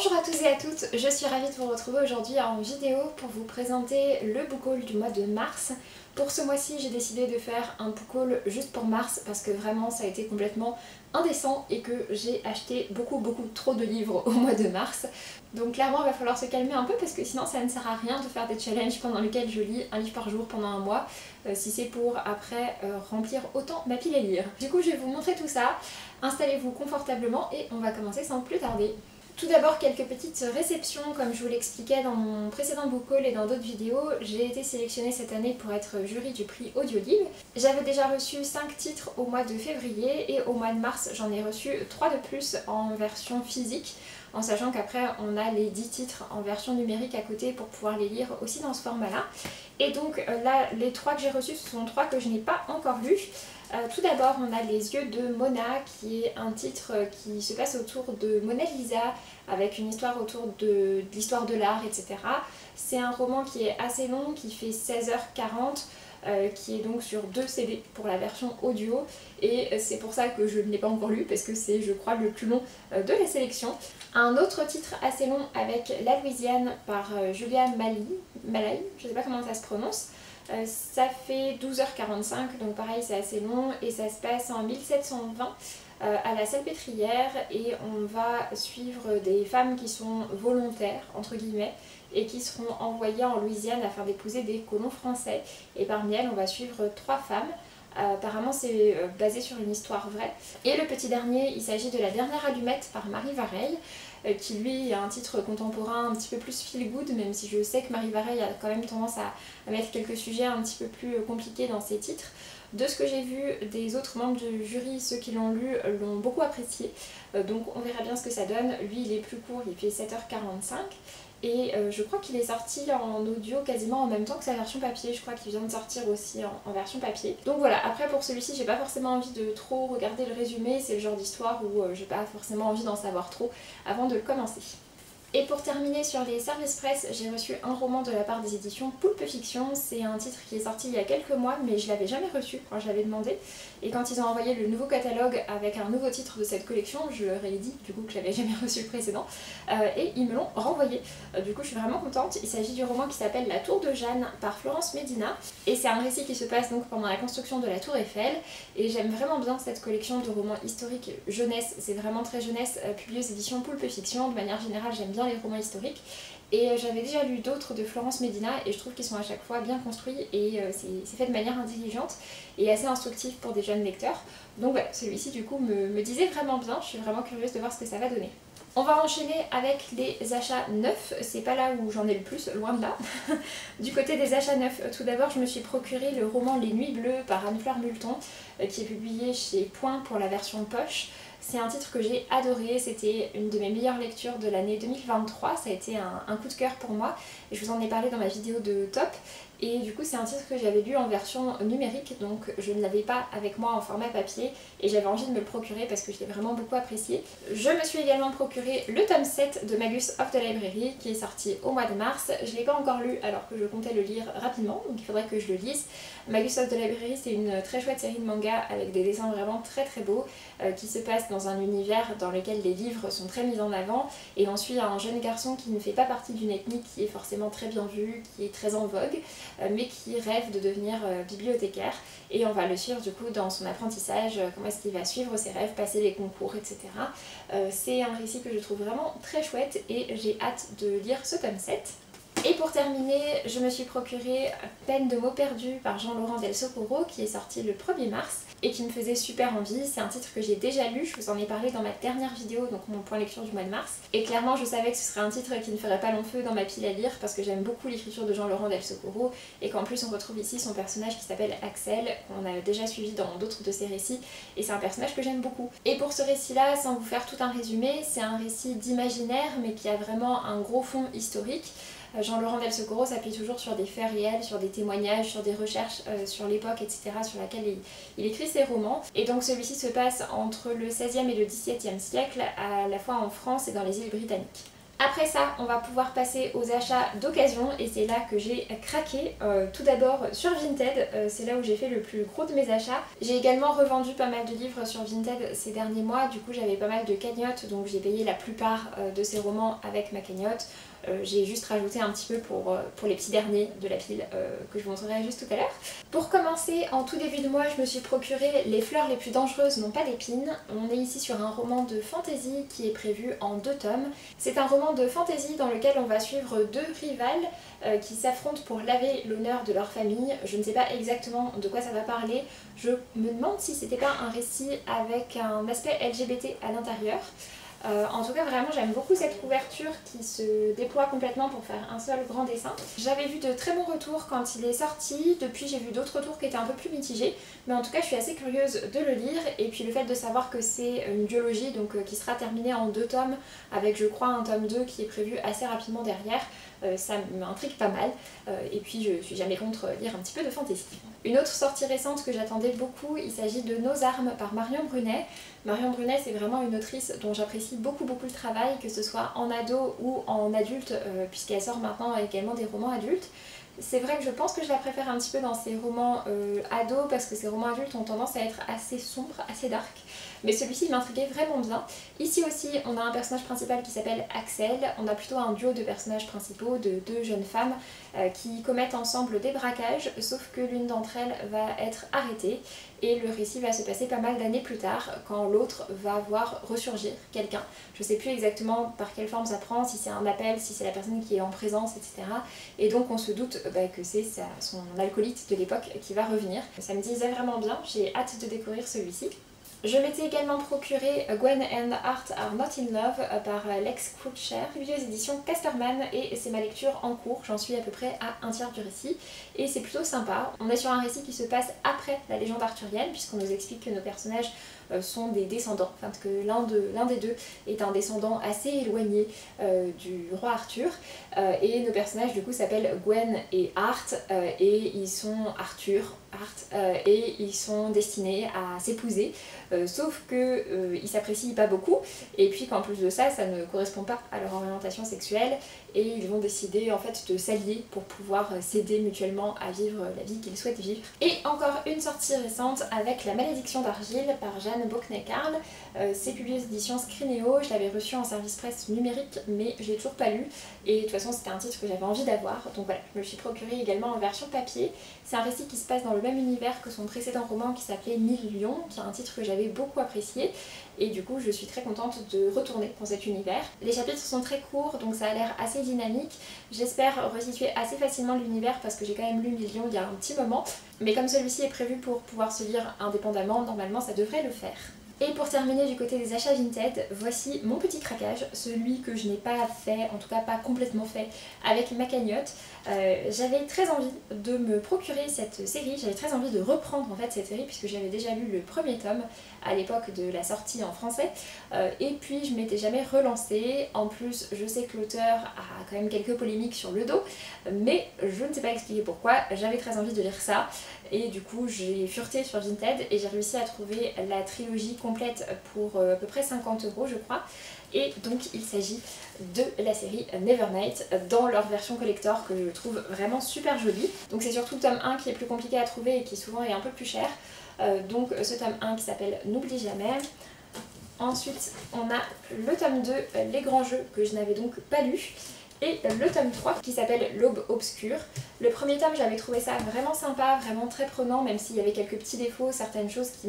Bonjour à tous et à toutes, je suis ravie de vous retrouver aujourd'hui en vidéo pour vous présenter le book haul du mois de mars. Pour ce mois-ci, j'ai décidé de faire un book haul juste pour mars parce que vraiment ça a été complètement indécent et que j'ai acheté beaucoup trop de livres au mois de mars. Donc clairement il va falloir se calmer un peu parce que sinon ça ne sert à rien de faire des challenges pendant lesquels je lis un livre par jour pendant un mois si c'est pour après remplir autant ma pile à lire. Du coup je vais vous montrer tout ça, installez-vous confortablement et on va commencer sans plus tarder. Tout d'abord quelques petites réceptions, comme je vous l'expliquais dans mon précédent book haul et dans d'autres vidéos, j'ai été sélectionnée cette année pour être jury du prix Audiolib. J'avais déjà reçu 5 titres au mois de février et au mois de mars j'en ai reçu 3 de plus en version physique, en sachant qu'après on a les 10 titres en version numérique à côté pour pouvoir les lire aussi dans ce format-là. Et donc là, les 3 que j'ai reçus, ce sont 3 que je n'ai pas encore lus. Tout d'abord on a Les yeux de Mona qui est un titre qui se passe autour de Mona Lisa avec une histoire autour de l'histoire de l'art, etc. C'est un roman qui est assez long, qui fait 16h40, qui est donc sur 2 CD pour la version audio et c'est pour ça que je ne l'ai pas encore lu parce que c'est je crois le plus long de la sélection. Un autre titre assez long avec La Louisiane par Julia Malay, je ne sais pas comment ça se prononce. Ça fait 12h45 donc pareil c'est assez long et ça se passe en 1720 à la Salpêtrière et on va suivre des femmes qui sont volontaires entre guillemets et qui seront envoyées en Louisiane afin d'épouser des colons français et parmi elles on va suivre 3 femmes. Apparemment c'est basé sur une histoire vraie. Et le petit dernier, il s'agit de La dernière allumette par Marie Vareille, qui lui a un titre contemporain un petit peu plus feel good, même si je sais que Marie Vareille a quand même tendance à mettre quelques sujets un petit peu plus compliqués dans ses titres. De ce que j'ai vu des autres membres du jury, ceux qui l'ont lu l'ont beaucoup apprécié, donc on verra bien ce que ça donne. Lui il est plus court, il fait 7h45. Et je crois qu'il est sorti en audio quasiment en même temps que sa version papier, je crois qu'il vient de sortir aussi en version papier. Donc voilà, après pour celui-ci j'ai pas forcément envie de trop regarder le résumé, c'est le genre d'histoire où j'ai pas forcément envie d'en savoir trop avant de le commencer. Et pour terminer sur les services presse, j'ai reçu un roman de la part des éditions Poulpe Fiction. C'est un titre qui est sorti il y a quelques mois mais je l'avais jamais reçu quand je l'avais demandé. Et quand ils ont envoyé le nouveau catalogue avec un nouveau titre de cette collection, je leur ai dit du coup que je l'avais jamais reçu le précédent. Et ils me l'ont renvoyé. Du coup je suis vraiment contente. Il s'agit du roman qui s'appelle La Tour de Jeanne par Florence Medina. Et c'est un récit qui se passe donc pendant la construction de la Tour Eiffel. Et j'aime vraiment bien cette collection de romans historiques jeunesse. C'est vraiment très jeunesse, publié aux éditions Poulpe Fiction. De manière générale j'aime bien les romans historiques et j'avais déjà lu d'autres de Florence Medina et je trouve qu'ils sont à chaque fois bien construits et c'est fait de manière intelligente et assez instructif pour des jeunes lecteurs. Donc voilà, celui-ci du coup me disait vraiment bien, je suis vraiment curieuse de voir ce que ça va donner. On va enchaîner avec les achats neufs, c'est pas là où j'en ai le plus, loin de là. Du côté des achats neufs, tout d'abord je me suis procuré le roman Les Nuits Bleues par Anne-Fleur Multon qui est publié chez Point pour la version poche. C'est un titre que j'ai adoré, c'était une de mes meilleures lectures de l'année 2023, ça a été un coup de cœur pour moi et je vous en ai parlé dans ma vidéo de top. Et du coup c'est un titre que j'avais lu en version numérique donc je ne l'avais pas avec moi en format papier et j'avais envie de me le procurer parce que je l'ai vraiment beaucoup apprécié. Je me suis également procuré le tome 7 de Magus of the Library qui est sorti au mois de mars. Je ne l'ai pas encore lu alors que je comptais le lire rapidement donc il faudrait que je le lise. Magus of the Library c'est une très chouette série de mangas avec des dessins vraiment très beaux qui se passent dans un univers dans lequel les livres sont très mis en avant et on suit un jeune garçon qui ne fait pas partie d'une ethnie qui est forcément très bien vue, qui est très en vogue mais qui rêve de devenir bibliothécaire et on va le suivre du coup dans son apprentissage, comment est-ce qu'il va suivre ses rêves, passer les concours, etc. C'est un récit que je trouve vraiment très chouette et j'ai hâte de lire ce tome 7. Et pour terminer, je me suis procuré Peine de mots perdus par Jean-Laurent Del Socorro qui est sorti le 1er mars et qui me faisait super envie. C'est un titre que j'ai déjà lu, je vous en ai parlé dans ma dernière vidéo, donc mon point lecture du mois de mars. Et clairement je savais que ce serait un titre qui ne ferait pas long feu dans ma pile à lire parce que j'aime beaucoup l'écriture de Jean-Laurent Del Socorro et qu'en plus on retrouve ici son personnage qui s'appelle Axel, qu'on a déjà suivi dans d'autres de ses récits et c'est un personnage que j'aime beaucoup. Et pour ce récit-là, sans vous faire tout un résumé, c'est un récit d'imaginaire mais qui a vraiment un gros fond historique. Jean-Laurent Del Socorro s'appuie toujours sur des faits réels, sur des témoignages, sur des recherches sur l'époque, etc. sur laquelle il écrit ses romans. Et donc celui-ci se passe entre le 16e et le 17e siècle, à la fois en France et dans les îles britanniques. Après ça, on va pouvoir passer aux achats d'occasion et c'est là que j'ai craqué. Tout d'abord sur Vinted, c'est là où j'ai fait le plus gros de mes achats. J'ai également revendu pas mal de livres sur Vinted ces derniers mois, du coup j'avais pas mal de cagnottes, donc j'ai payé la plupart de ces romans avec ma cagnotte. J'ai juste rajouté un petit peu pour les petits derniers de la pile que je vous montrerai juste tout à l'heure. Pour commencer, en tout début de mois, je me suis procuré Les fleurs les plus dangereuses n'ont pas d'épines. On est ici sur un roman de fantasy qui est prévu en 2 tomes. C'est un roman de fantasy dans lequel on va suivre 2 rivales qui s'affrontent pour laver l'honneur de leur famille. Je ne sais pas exactement de quoi ça va parler. Je me demande si c'était pas un récit avec un aspect LGBT à l'intérieur. En tout cas vraiment j'aime beaucoup cette couverture qui se déploie complètement pour faire un seul grand dessin. J'avais vu de très bons retours quand il est sorti, depuis j'ai vu d'autres retours qui étaient un peu plus mitigés, mais en tout cas je suis assez curieuse de le lire et puis le fait de savoir que c'est une duologie donc qui sera terminée en 2 tomes avec je crois un tome 2 qui est prévu assez rapidement derrière, ça m'intrigue pas mal et puis je suis jamais contre lire un petit peu de fantasy. Une autre sortie récente que j'attendais beaucoup, il s'agit de Nos armes par Marion Brunet. Marion Brunet c'est vraiment une autrice dont j'apprécie beaucoup le travail, que ce soit en ado ou en adulte, puisqu'elle sort maintenant également des romans adultes. C'est vrai que je pense que je la préfère un petit peu dans ses romans ados parce que ses romans adultes ont tendance à être assez sombres, assez dark. Mais celui-ci m'intriguait vraiment bien. Ici aussi on a un personnage principal qui s'appelle Axel, on a plutôt un duo de personnages principaux, de 2 jeunes femmes qui commettent ensemble des braquages, sauf que l'une d'entre elles va être arrêtée et le récit va se passer pas mal d'années plus tard quand l'autre va voir ressurgir quelqu'un. Je sais plus exactement par quelle forme ça prend, si c'est un appel, si c'est la personne qui est en présence, etc. Et donc on se doute que c'est son alcoolite de l'époque qui va revenir. Ça me disait vraiment bien, j'ai hâte de découvrir celui-ci. Je m'étais également procuré Gwen and Art Are Not in Love par Lex Croucher, publié aux éditions Casterman, et c'est ma lecture en cours, j'en suis à peu près à un tiers du récit et c'est plutôt sympa. On est sur un récit qui se passe après la légende arthurienne puisqu'on nous explique que nos personnages sont des descendants, enfin que l'un des deux est un descendant assez éloigné du roi Arthur et nos personnages du coup s'appellent Gwen et Art et ils sont et ils sont destinés à s'épouser sauf que ils s'apprécient pas beaucoup et puis qu'en plus de ça, ça ne correspond pas à leur orientation sexuelle et ils vont décider en fait de s'allier pour pouvoir s'aider mutuellement à vivre la vie qu'ils souhaitent vivre. Et encore une sortie récente avec La malédiction d'argile par Jeanne Bockney-Carl. C'est publié aux éditions Scrinéo, je l'avais reçu en service presse numérique mais je l'ai toujours pas lu et de toute façon c'était un titre que j'avais envie d'avoir donc voilà, je me suis procuré également en version papier. C'est un récit qui se passe dans le même univers que son précédent roman qui s'appelait 1000 lions, qui est un titre que j'avais beaucoup apprécié et du coup je suis très contente de retourner dans cet univers. Les chapitres sont très courts donc ça a l'air assez dynamique. J'espère resituer assez facilement l'univers parce que j'ai quand même lu 1000 lions il y a un petit moment, mais comme celui-ci est prévu pour pouvoir se lire indépendamment, normalement ça devrait le faire. Et pour terminer du côté des achats Vinted, voici mon petit craquage, celui que je n'ai pas fait, en tout cas pas complètement fait, avec ma cagnotte. J'avais très envie de me procurer cette série, j'avais très envie de reprendre en fait cette série puisque j'avais déjà lu le premier tome à l'époque de la sortie en français et puis je m'étais jamais relancée. En plus je sais que l'auteur a quand même quelques polémiques sur le dos mais je ne sais pas expliquer pourquoi, j'avais très envie de lire ça et du coup j'ai fureté sur Vinted et j'ai réussi à trouver la trilogie complète pour à peu près 50 € je crois. Et donc il s'agit de la série Nevernight dans leur version collector que je trouve vraiment super jolie. Donc c'est surtout le tome 1 qui est plus compliqué à trouver et qui souvent est un peu plus cher. Donc ce tome 1 qui s'appelle N'oublie jamais. Ensuite on a le tome 2 Les grands jeux que je n'avais donc pas lu. Et le tome 3 qui s'appelle L'Aube obscure. Le premier tome j'avais trouvé ça vraiment sympa, vraiment très prenant même s'il y avait quelques petits défauts, certaines choses qui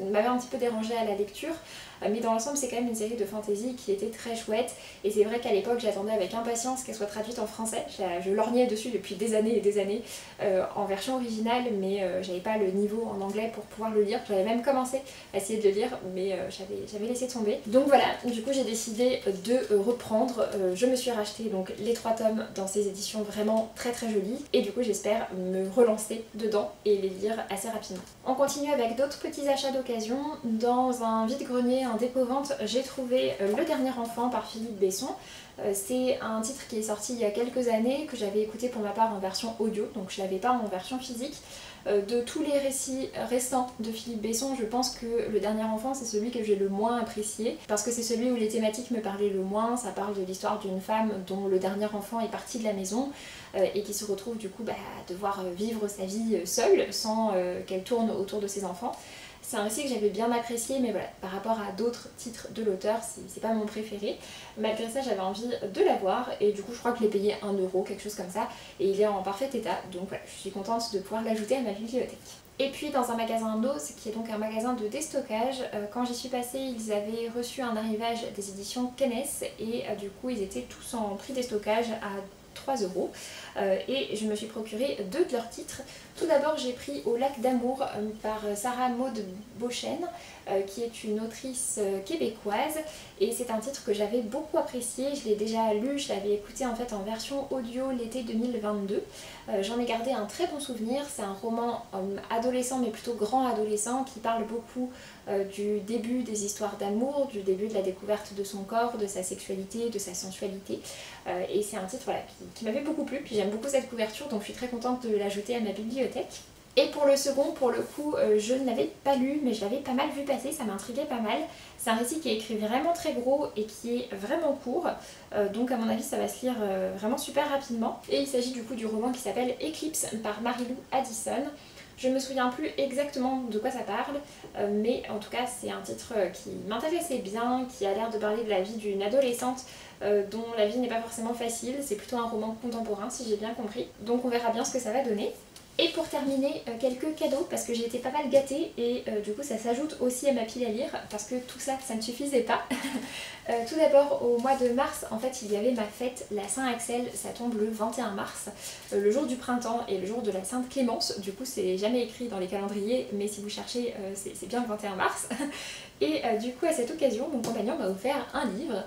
m'avaient un petit peu dérangé à la lecture. Mais dans l'ensemble c'est quand même une série de fantasy qui était très chouette et c'est vrai qu'à l'époque j'attendais avec impatience qu'elle soit traduite en français. Je lorgnais dessus depuis des années et des années en version originale mais j'avais pas le niveau en anglais pour pouvoir le lire. J'avais même commencé à essayer de le lire mais j'avais laissé tomber. Donc voilà, du coup j'ai décidé de reprendre. Je me suis racheté donc les 3 tomes dans ces éditions vraiment très jolies et du coup j'espère me relancer dedans et les lire assez rapidement. On continue avec d'autres petits achats d'occasion dans un vide-grenier en dépôt-vente, j'ai trouvé Le Dernier Enfant par Philippe Besson. C'est un titre qui est sorti il y a quelques années, que j'avais écouté pour ma part en version audio, donc je ne l'avais pas en version physique. De tous les récits récents de Philippe Besson, je pense que Le Dernier Enfant c'est celui que j'ai le moins apprécié, parce que c'est celui où les thématiques me parlaient le moins. Ça parle de l'histoire d'une femme dont le dernier enfant est parti de la maison et qui se retrouve du coup à devoir vivre sa vie seule, sans qu'elle tourne autour de ses enfants. C'est un récit que j'avais bien apprécié, mais voilà, par rapport à d'autres titres de l'auteur, c'est pas mon préféré. Malgré ça, j'avais envie de l'avoir, et du coup je crois que je l'ai payé 1 euro, quelque chose comme ça, et il est en parfait état, donc voilà, je suis contente de pouvoir l'ajouter à ma bibliothèque. Et puis dans un magasin Nose, qui est donc un magasin de déstockage, quand j'y suis passée, ils avaient reçu un arrivage des éditions Kennes, et du coup ils étaient tous en prix déstockage à 3 euros, et je me suis procuré 2 de leurs titres. Tout d'abord j'ai pris Au lac d'amour par Sarah Maud Beauchesne, qui est une autrice québécoise, et c'est un titre que j'avais beaucoup apprécié. Je l'ai déjà lu, je l'avais écouté en fait en version audio l'été 2022. J'en ai gardé un très bon souvenir. C'est un roman adolescent, mais plutôt grand adolescent, qui parle beaucoup du début des histoires d'amour, du début de la découverte de son corps, de sa sexualité, de sa sensualité, et c'est un titre voilà, qui m'avait beaucoup plu, puis j'aime beaucoup cette couverture, donc je suis très contente de l'ajouter à ma bibliothèque. Et pour le second, pour le coup, je ne l'avais pas lu, mais je l'avais pas mal vu passer, ça m'intriguait pas mal. C'est un récit qui est écrit vraiment très gros et qui est vraiment court, donc à mon avis ça va se lire vraiment super rapidement. Et il s'agit du coup du roman qui s'appelle Eclipse par Marie-Lou Addison. Je ne me souviens plus exactement de quoi ça parle, mais en tout cas c'est un titre qui m'intéressait bien, qui a l'air de parler de la vie d'une adolescente dont la vie n'est pas forcément facile. C'est plutôt un roman contemporain si j'ai bien compris, donc on verra bien ce que ça va donner. Et pour terminer, quelques cadeaux, parce que j'ai été pas mal gâtée et du coup ça s'ajoute aussi à ma pile à lire, parce que tout ça, ça ne suffisait pas. Tout d'abord, au mois de mars, en fait, il y avait ma fête, la Saint-Axel, ça tombe le 21 mars, le jour du printemps et le jour de la Sainte Clémence. Du coup, c'est jamais écrit dans les calendriers, mais si vous cherchez, c'est bien le 21 mars. Et du coup à cette occasion mon compagnon m'a offert un livre,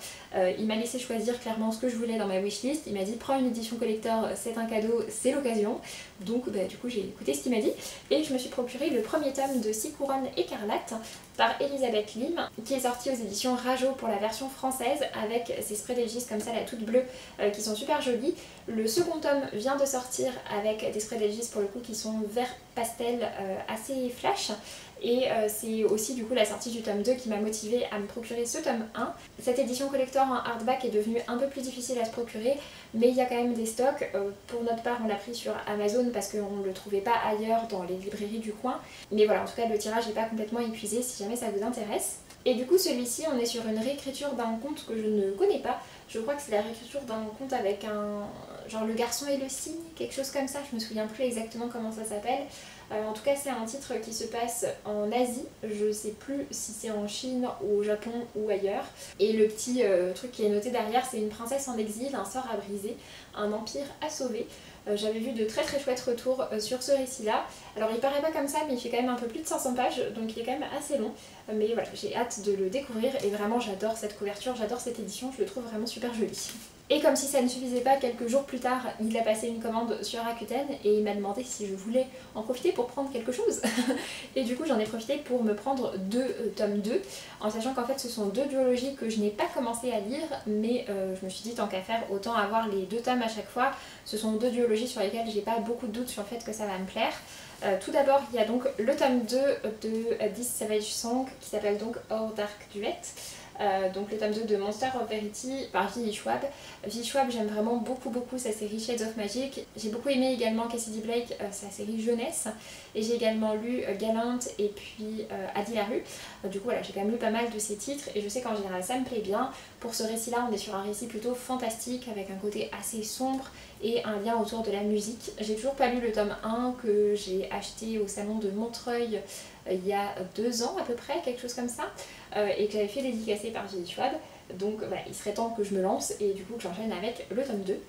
il m'a laissé choisir clairement ce que je voulais dans ma wishlist, il m'a dit prends une édition collector, c'est un cadeau, c'est l'occasion. Donc du coup j'ai écouté ce qu'il m'a dit et je me suis procuré le premier tome de 6 couronnes écarlates par Elisabeth Lim, qui est sorti aux éditions Rajo pour la version française, avec ces sprays d'égistes comme ça, la toute bleue, qui sont super jolies. Le second tome vient de sortir avec des sprays d'égistes pour le coup qui sont vert pastel assez flash. Et c'est aussi du coup la sortie du tome 2 qui m'a motivée à me procurer ce tome 1. Cette édition collector en hardback est devenue un peu plus difficile à se procurer, mais il y a quand même des stocks. Pour notre part on l'a pris sur Amazon parce qu'on ne le trouvait pas ailleurs dans les librairies du coin. Mais voilà, en tout cas le tirage n'est pas complètement épuisé si jamais ça vous intéresse. Et du coup celui-ci on est sur une réécriture d'un conte que je ne connais pas. Je crois que c'est la réécriture d'un conte avec un... genre Le Garçon et le Cygne, quelque chose comme ça, je me souviens plus exactement comment ça s'appelle. En tout cas c'est un titre qui se passe en Asie, je sais plus si c'est en Chine ou au Japon ou ailleurs. Et le petit truc qui est noté derrière, c'est une princesse en exil, un sort à briser, un empire à sauver. J'avais vu de très chouettes retours sur ce récit-là. Alors il paraît pas comme ça, mais il fait quand même un peu plus de 500 pages, donc il est quand même assez long. Mais voilà, j'ai hâte de le découvrir et vraiment j'adore cette couverture, j'adore cette édition, je le trouve vraiment super joli. Et comme si ça ne suffisait pas, quelques jours plus tard, il a passé une commande sur Rakuten et il m'a demandé si je voulais en profiter pour prendre quelque chose. Et du coup j'en ai profité pour me prendre 2 tomes 2, en sachant qu'en fait ce sont 2 duologies que je n'ai pas commencé à lire, mais je me suis dit tant qu'à faire, autant avoir les 2 tomes à chaque fois. Ce sont 2 duologies sur lesquelles j'ai pas beaucoup de doutes sur le fait que ça va me plaire. Tout d'abord il y a donc le tome 2 de This Savage Song qui s'appelle donc Our Dark Duet. Donc le tome 2 de Monster of Verity par V.E. Schwab. V.E. Schwab, j'aime vraiment beaucoup sa série Shades of Magic. J'ai beaucoup aimé également Cassidy Blake, sa série jeunesse. Et j'ai également lu Gallant et puis Addie Larue. Du coup voilà, j'ai quand même lu pas mal de ces titres et je sais qu'en général ça me plaît bien. Pour ce récit-là, on est sur un récit plutôt fantastique avec un côté assez sombre et un lien autour de la musique. J'ai toujours pas lu le tome 1 que j'ai acheté au salon de Montreuil il y a 2 ans à peu près, quelque chose comme ça, et que j'avais fait dédicacer par V.E. Schwab. Donc voilà, il serait temps que je me lance et du coup que j'enchaîne avec le tome 2.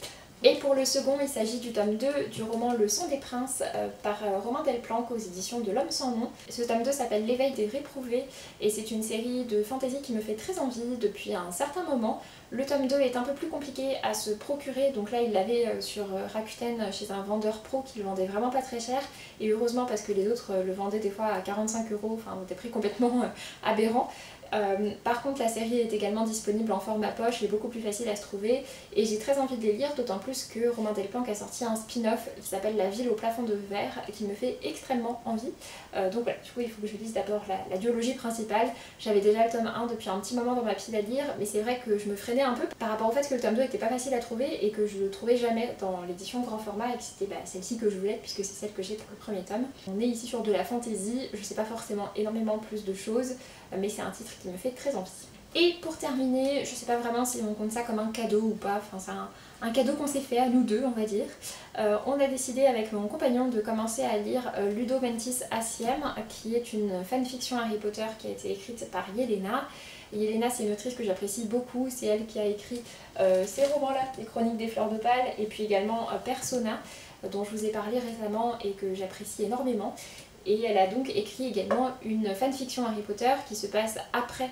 Et pour le second, il s'agit du tome 2 du roman Le Son des Princes par Romain Delplanque aux éditions de L'Homme sans nom. Ce tome 2 s'appelle L'éveil des réprouvés et c'est une série de fantasy qui me fait très envie depuis un certain moment. Le tome 2 est un peu plus compliqué à se procurer, donc là il l'avait sur Rakuten chez un vendeur pro qui le vendait vraiment pas très cher, et heureusement parce que les autres le vendaient des fois à 45 €, enfin des prix complètement aberrants. Par contre la série est également disponible en format poche, elle est beaucoup plus facile à se trouver et j'ai très envie de les lire, d'autant plus que Romain Delplanque a sorti un spin-off qui s'appelle La ville au plafond de verre qui me fait extrêmement envie. Donc voilà, du coup il faut que je lise d'abord la duologie principale. J'avais déjà le tome 1 depuis un petit moment dans ma pile à lire, mais c'est vrai que je me freinais un peu par rapport au fait que le tome 2 était pas facile à trouver et que je le trouvais jamais dans l'édition grand format et que c'était celle-ci que je voulais puisque c'est celle que j'ai pour le premier tome. On est ici sur de la fantasy, je sais pas forcément énormément plus de choses, mais c'est un titre qui me fait très envie. Et pour terminer, je sais pas vraiment si on compte ça comme un cadeau ou pas, enfin c'est un cadeau qu'on s'est fait à nous deux on va dire. On a décidé avec mon compagnon de commencer à lire Ludo Ventis Aciem, qui est une fanfiction Harry Potter qui a été écrite par Yelena. Yelena c'est une autrice que j'apprécie beaucoup, c'est elle qui a écrit ces romans-là, Les Chroniques des Fleurs d'Opale et puis également Persona, dont je vous ai parlé récemment et que j'apprécie énormément. Et elle a donc écrit également une fanfiction Harry Potter qui se passe après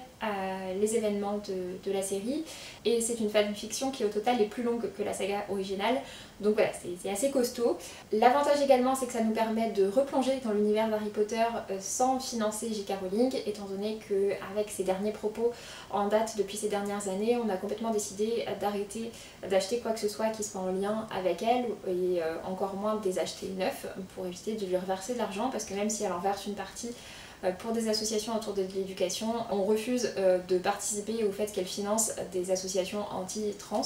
les événements de la série. Et c'est une fanfiction qui au total est plus longue que la saga originale. Donc voilà, c'est assez costaud. L'avantage également c'est que ça nous permet de replonger dans l'univers d'Harry Potter sans financer J.K. Rowling, étant donné qu'avec ses derniers propos en date depuis ces dernières années, on a complètement décidé d'arrêter d'acheter quoi que ce soit qui soit en lien avec elle et encore moins de les acheter neufs pour éviter de lui reverser de l'argent, parce que même si elle en verse une partie pour des associations autour de l'éducation, on refuse de participer au fait qu'elle finance des associations anti-trans.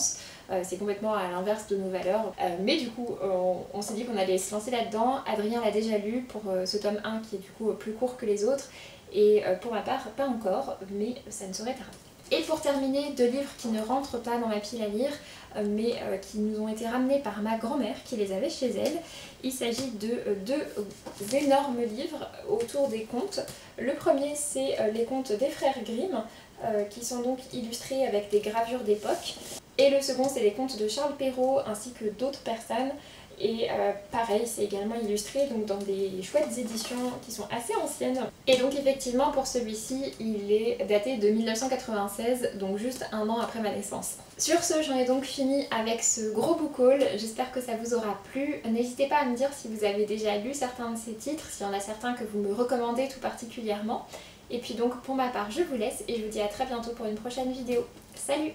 C'est complètement à l'inverse de nos valeurs. Mais du coup, on s'est dit qu'on allait se lancer là-dedans. Adrien l'a déjà lu pour ce tome 1 qui est du coup plus court que les autres. Et pour ma part, pas encore, mais ça ne saurait tarder. Et pour terminer, deux livres qui ne rentrent pas dans ma pile à lire, mais qui nous ont été ramenés par ma grand-mère qui les avait chez elle. Il s'agit de deux énormes livres autour des contes. Le premier c'est les contes des frères Grimm, qui sont donc illustrés avec des gravures d'époque. Et le second c'est les contes de Charles Perrault ainsi que d'autres personnes. Et pareil, c'est également illustré donc dans des chouettes éditions qui sont assez anciennes. Et donc effectivement pour celui-ci, il est daté de 1996, donc juste un an après ma naissance. Sur ce, j'en ai donc fini avec ce gros book haul, j'espère que ça vous aura plu. N'hésitez pas à me dire si vous avez déjà lu certains de ces titres, s'il y en a certains que vous me recommandez tout particulièrement. Et puis donc pour ma part, je vous laisse et je vous dis à très bientôt pour une prochaine vidéo. Salut!